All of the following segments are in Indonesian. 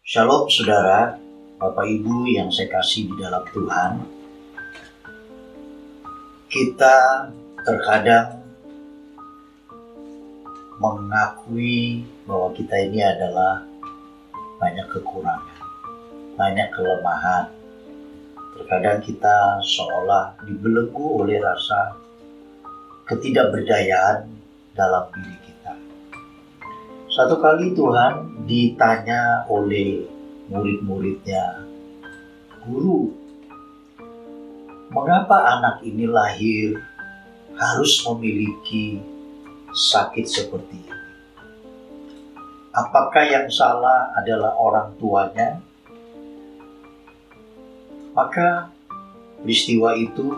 Shalom saudara, Bapak Ibu yang saya kasih di dalam Tuhan. Kita terkadang mengakui bahwa kita ini adalah banyak kekurangan, banyak kelemahan. Terkadang kita seolah dibelenggu oleh rasa ketidakberdayaan dalam diri kita. Satu kali Tuhan ditanya oleh murid-muridnya, "Guru, mengapa anak ini lahir harus memiliki sakit seperti ini? Apakah yang salah adalah orang tuanya?" Maka peristiwa itu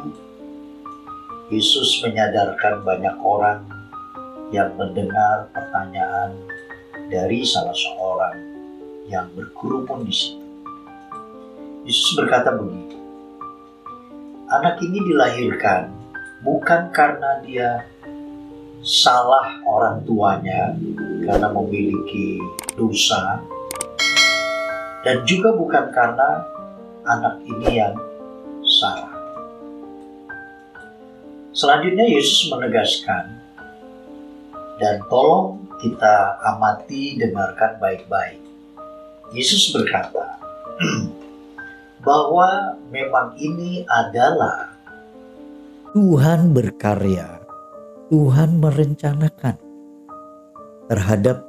Yesus menyadarkan banyak orang yang mendengar pertanyaan dari salah seorang yang berkerumun di situ. Yesus berkata begini, "Anak ini dilahirkan bukan karena dia salah orang tuanya karena memiliki dosa, dan juga bukan karena anak ini yang salah." Selanjutnya Yesus menegaskan, dan tolong kita amati, dengarkan baik-baik. Yesus berkata bahwa memang ini adalah Tuhan berkarya, Tuhan merencanakan terhadap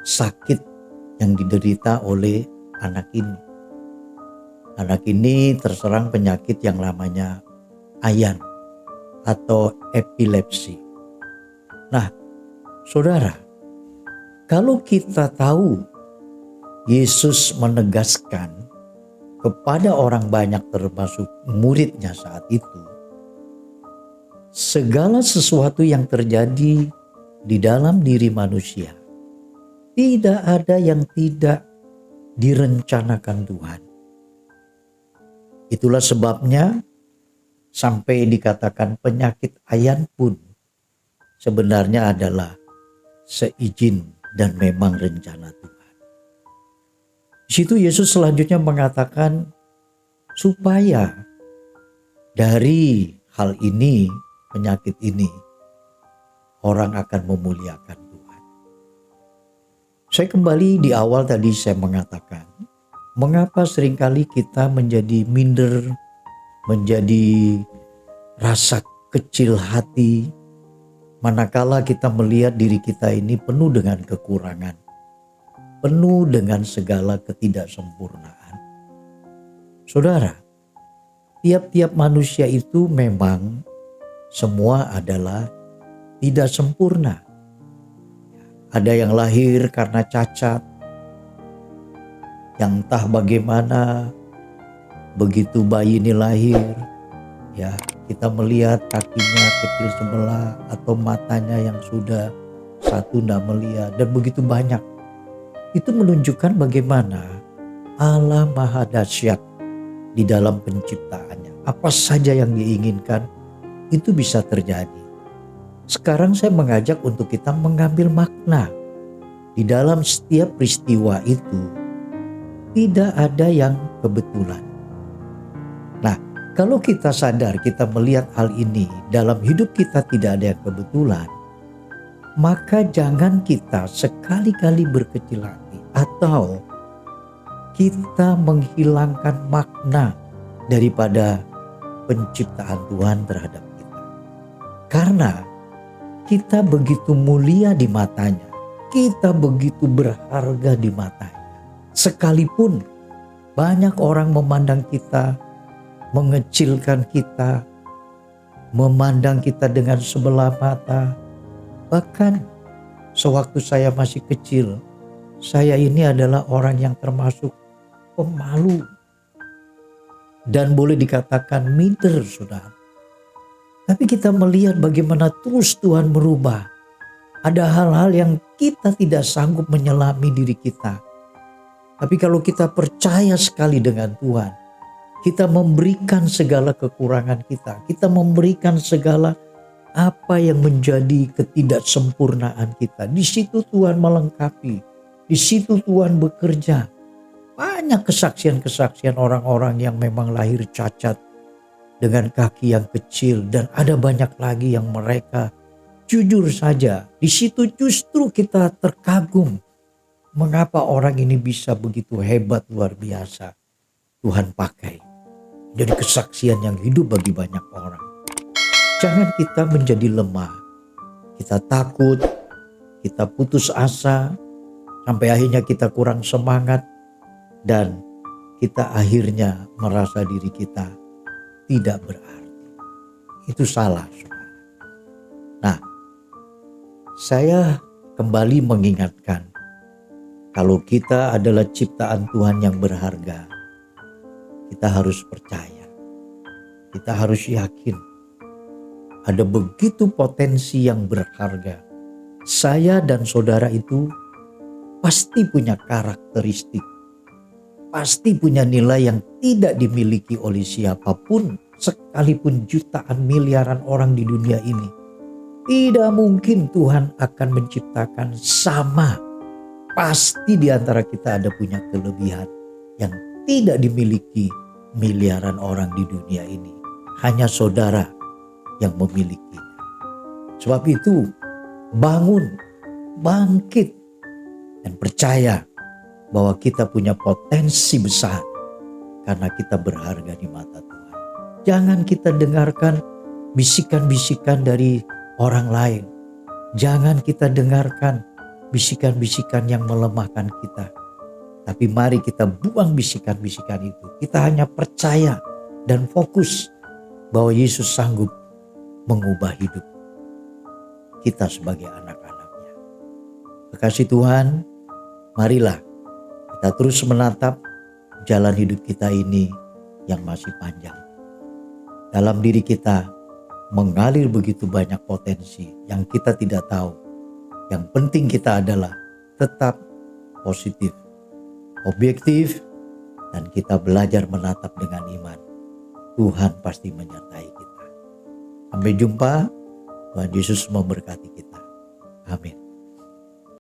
sakit yang diderita oleh anak ini. Anak ini terserang penyakit yang namanya ayan atau epilepsi. Nah, saudara, kalau kita tahu Yesus menegaskan kepada orang banyak termasuk muridnya saat itu, segala sesuatu yang terjadi di dalam diri manusia, tidak ada yang tidak direncanakan Tuhan. Itulah sebabnya sampai dikatakan penyakit ayan pun sebenarnya adalah seizin dan memang rencana Tuhan. Di situ Yesus selanjutnya mengatakan supaya dari hal ini, penyakit ini, orang akan memuliakan Tuhan. Saya kembali di awal tadi saya mengatakan, mengapa seringkali kita menjadi minder, menjadi rasa kecil hati, manakala kita melihat diri kita ini penuh dengan kekurangan, penuh dengan segala ketidaksempurnaan. Saudara, tiap-tiap manusia itu memang semua adalah tidak sempurna. Ada yang lahir karena cacat, yang entah bagaimana begitu bayi ini lahir, ya kita melihat kakinya kecil sebelah atau matanya yang sudah satu tidak melihat, dan begitu banyak. Itu menunjukkan bagaimana Allah Maha Dahsyat di dalam penciptaannya. Apa saja yang diinginkan itu bisa terjadi. Sekarang saya mengajak untuk kita mengambil makna di dalam setiap peristiwa itu. Tidak ada yang kebetulan. Nah, kalau kita sadar, kita melihat hal ini, dalam hidup kita tidak ada yang kebetulan, maka jangan kita sekali-kali berkecil hati atau kita menghilangkan makna daripada penciptaan Tuhan terhadap kita. Karena kita begitu mulia di matanya, kita begitu berharga di matanya. Sekalipun banyak orang memandang kita, mengecilkan kita, memandang kita dengan sebelah mata. Bahkan sewaktu saya masih kecil, saya ini adalah orang yang termasuk pemalu dan boleh dikatakan minder, saudara. Tapi kita melihat bagaimana terus Tuhan merubah. Ada hal-hal yang kita tidak sanggup menyelami diri kita. Tapi kalau kita percaya sekali dengan Tuhan, kita memberikan segala kekurangan kita memberikan segala apa yang menjadi ketidaksempurnaan kita. Di situ Tuhan melengkapi. Di situ Tuhan bekerja. Banyak kesaksian-kesaksian orang-orang yang memang lahir cacat dengan kaki yang kecil, dan ada banyak lagi yang mereka jujur saja. Di situ justru kita terkagum. Mengapa orang ini bisa begitu hebat, luar biasa. Tuhan pakai jadi kesaksian yang hidup bagi banyak orang. Jangan kita menjadi lemah. Kita takut, kita putus asa, sampai akhirnya kita kurang semangat, dan kita akhirnya merasa diri kita tidak berarti. Itu salah, saudara. Nah, saya kembali mengingatkan, kalau kita adalah ciptaan Tuhan yang berharga, kita harus percaya. Kita harus yakin ada begitu potensi yang berharga. Saya dan saudara itu pasti punya karakteristik, pasti punya nilai yang tidak dimiliki oleh siapapun, sekalipun jutaan miliaran orang di dunia ini. Tidak mungkin Tuhan akan menciptakan sama. Pasti di antara kita ada punya kelebihan yang tidak dimiliki miliaran orang di dunia ini. Hanya saudara yang memilikinya. Sebab itu, bangun, bangkit, dan percaya bahwa kita punya potensi besar karena kita berharga di mata Tuhan. Jangan kita dengarkan bisikan-bisikan dari orang lain. Jangan kita dengarkan bisikan-bisikan yang melemahkan kita. Tapi mari kita buang bisikan-bisikan itu. Kita hanya percaya dan fokus bahwa Yesus sanggup mengubah hidup kita sebagai anak-anaknya. Terkasih Tuhan, marilah kita terus menatap jalan hidup kita ini yang masih panjang. Dalam diri kita mengalir begitu banyak potensi yang kita tidak tahu. Yang penting kita adalah tetap positif, objektif, dan kita belajar menatap dengan iman. Tuhan pasti menyertai kita. Sampai jumpa. Tuhan Yesus memberkati kita. Amin.